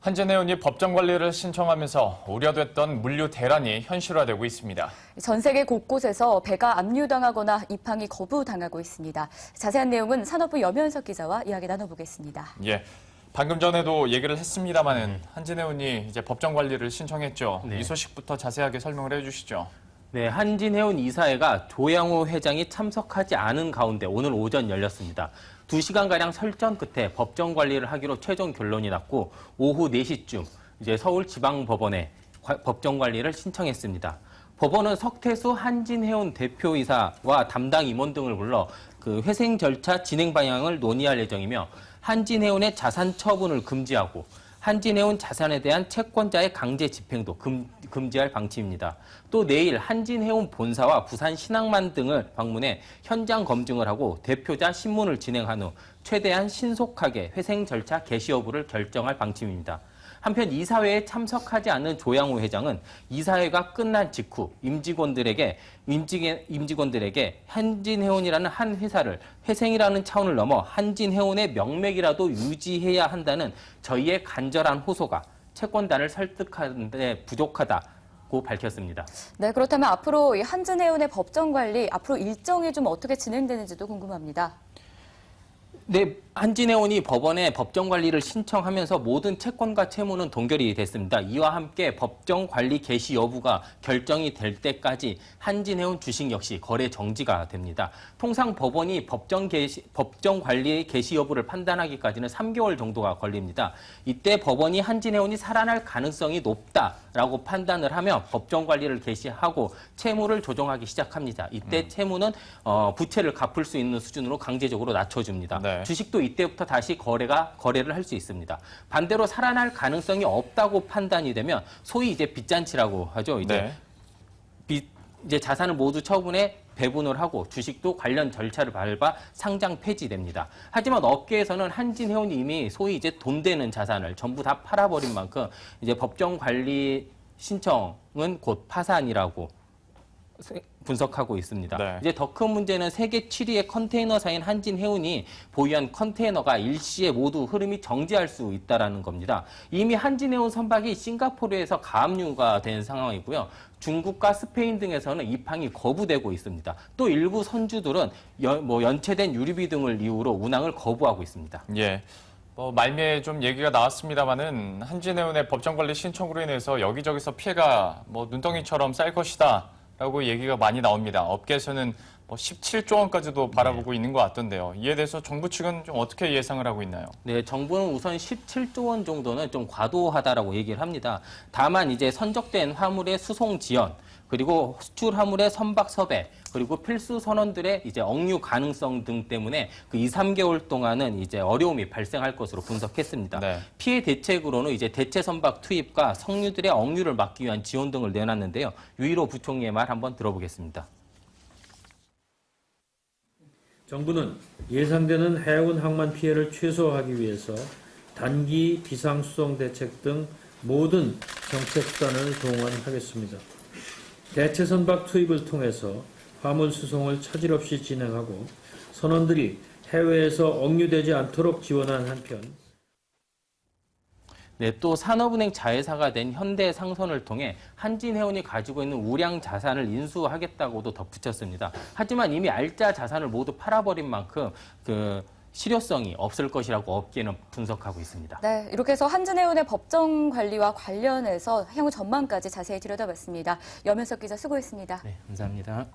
한진해운이 법정 관리를 신청하면서 우려됐던 물류 대란이 현실화되고 있습니다. 전 세계 곳곳에서 배가 압류당하거나 입항이 거부당하고 있습니다. 자세한 내용은 산업부 염현석 기자와 이야기 나눠보겠습니다. 예, 방금 전에도 얘기를 했습니다마는 한진해운이 이제 법정 관리를 신청했죠. 네. 이 소식부터 자세하게 설명을 해주시죠. 네, 한진해운 이사회가 조양호 회장이 참석하지 않은 가운데 오늘 오전 열렸습니다. 2시간가량 설전 끝에 법정 관리를 하기로 최종 결론이 났고 오후 4시쯤 이제 서울지방법원에 법정 관리를 신청했습니다. 법원은 석태수 한진해운 대표이사와 담당 임원 등을 불러 그 회생 절차 진행 방향을 논의할 예정이며 한진해운의 자산 처분을 금지하고 한진해운 자산에 대한 채권자의 강제 집행도 금지할 방침입니다. 또 내일 한진해운 본사와 부산 신항만 등을 방문해 현장 검증을 하고 대표자 신문을 진행한 후 최대한 신속하게 회생 절차 개시 여부를 결정할 방침입니다. 한편 이사회에 참석하지 않는 조양호 회장은 이사회가 끝난 직후 임직원들에게 한진해운이라는 한 회사를 회생이라는 차원을 넘어 한진해운의 명맥이라도 유지해야 한다는 저희의 간절한 호소가 채권단을 설득하는 데 부족하다고 밝혔습니다. 네, 그렇다면 앞으로 이 한진해운의 법정 관리, 앞으로 일정이 좀 어떻게 진행되는지도 궁금합니다. 네, 한진해운이 법원에 법정 관리를 신청하면서 모든 채권과 채무는 동결이 됐습니다. 이와 함께 법정 관리 개시 여부가 결정이 될 때까지 한진해운 주식 역시 거래 정지가 됩니다. 통상 법원이 법정 관리 개시 여부를 판단하기까지는 3개월 정도가 걸립니다. 이때 법원이 한진해운이 살아날 가능성이 높다라고 판단을 하며 법정 관리를 개시하고 채무를 조정하기 시작합니다. 이때 채무는 부채를 갚을 수 있는 수준으로 강제적으로 낮춰줍니다. 네. 주식도 이때부터 다시 거래를 할 수 있습니다. 반대로 살아날 가능성이 없다고 판단이 되면 소위 이제 빚잔치라고 하죠. 이제 자산을 모두 처분해 배분을 하고 주식도 관련 절차를 밟아 상장 폐지됩니다. 하지만 업계에서는 한진해운이 이미 소위 이제 돈 되는 자산을 전부 다 팔아버린 만큼 이제 법정 관리 신청은 곧 파산이라고 분석하고 있습니다. 네. 이제 더 큰 문제는 세계 7위의 컨테이너사인 한진해운이 보유한 컨테이너가 일시에 모두 흐름이 정지할 수 있다는 겁니다. 이미 한진해운 선박이 싱가포르에서 가압류가 된 상황이고요. 중국과 스페인 등에서는 입항이 거부되고 있습니다. 또 일부 선주들은 연체된 유류비 등을 이유로 운항을 거부하고 있습니다. 예. 말미에 좀 얘기가 나왔습니다마는 한진해운의 법정 관리 신청으로 인해서 여기저기서 피해가 눈덩이처럼 쌓일 것이다. 라고 얘기가 많이 나옵니다. 업계에서는 17조 원까지도 바라보고 있는 것 같던데요. 이에 대해서 정부 측은 좀 어떻게 예상을 하고 있나요? 네, 정부는 우선 17조 원 정도는 좀 과도하다라고 얘기를 합니다. 다만 이제 선적된 화물의 수송 지연, 그리고 수출 화물의 선박 섭외, 그리고 필수 선원들의 이제 억류 가능성 등 때문에 그 2, 3개월 동안은 이제 어려움이 발생할 것으로 분석했습니다. 네. 피해 대책으로는 이제 대체 선박 투입과 석류들의 억류를 막기 위한 지원 등을 내놨는데요. 유일호 부총리의 말 한번 들어보겠습니다. 정부는 예상되는 해운 항만 피해를 최소화하기 위해서 단기 비상수송 대책 등 모든 정책 수단을 동원하겠습니다. 대체 선박 투입을 통해서 화물 수송을 차질 없이 진행하고 선원들이 해외에서 억류되지 않도록 지원한 한편 네, 또 산업은행 자회사가 된 현대상선을 통해 한진해운이 가지고 있는 우량 자산을 인수하겠다고도 덧붙였습니다. 하지만 이미 알짜 자산을 모두 팔아버린 만큼 실효성이 없을 것이라고 업계는 분석하고 있습니다. 네, 이렇게 해서 한진해운의 법정 관리와 관련해서 향후 전망까지 자세히 들여다봤습니다. 염현석 기자 수고했습니다. 네, 감사합니다.